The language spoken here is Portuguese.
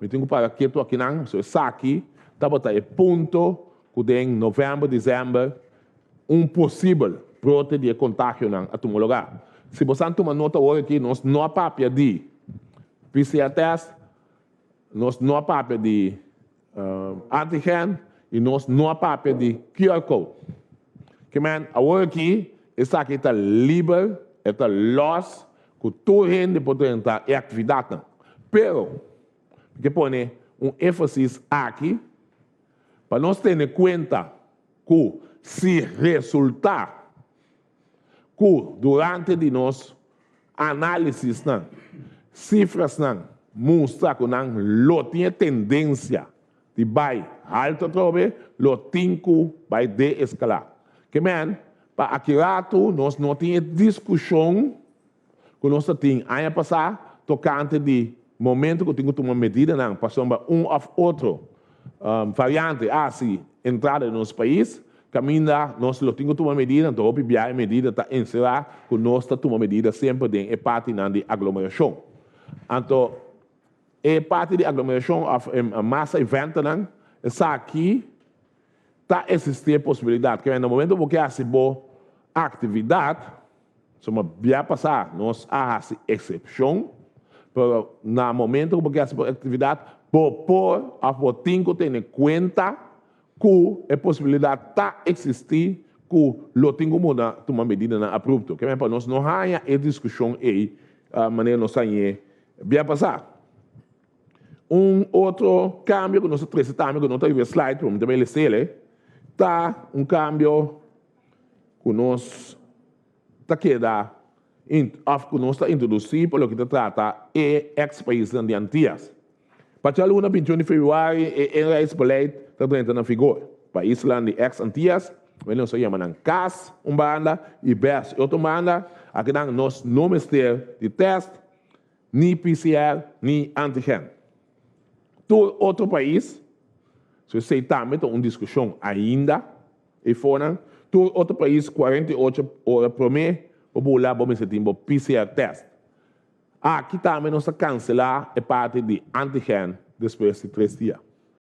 me tenho para que tu aqui não, so aqui, tá botar é ponto, que em novembro, dezembro, posibel brote de contágio não a tu lugar. Se você toma nota hoje aqui, nós não há papia de PCR test, nós não há papia de antigen e nós não há papia de QR Code. Que man, agora aqui, essa aqui está livre, está los, que todo gente pode entrar em atividade. Pero, que põe ênfase aqui, para nós ter em conta que se resultar, que durante de nós análises, cifras, mostra que não tem tendência de vai alto atrobe, lo tinco vai de-escalar. Que man, para aqui rato, nós não tínhamos discussão que nós tínhamos ano passado, tocante de momento que temos que tomar medida, para sombra ou outro variante, hasi, entrada no nosso país, caminha, nós temos que tomar medida, então, biahe medida está encerrar, que nós tomamos medida sempre de parte de aglomeração. Então, é parte de aglomeração, a massa evento, essa aqui, está existindo a possibilidade, que no momento que há boa atividade, somos bem passar, nós há exceção, mas no momento que há boa atividade, por tinha ter em conta que a possibilidade está existir, que lo tenho que tomar medida na abrupto, que para nós não há a discussão aí, a maneira nós aí bem passar. Outro cambio que nós apresentamos, que não está aí slide, vamos também ler, tá cambio que nós tá keda que nós está introduzindo pelo que trata ex-países de Antillas. Para a luna 21 de fevereiro esse beleid está entrando na vigor. País de ex-Antillas, nós chamamos CAS, banda e BES, outra banda, aqui nós não mester de teste, nem PCR, nem antigen. Todo outro país, se você está metendo uma discussão ainda, e fora, todo outro país, 48 horas por mês, vamos lá, vamos fazer um PCR test. Aqui também nós cancelar a parte de antigen depois de 3 dias.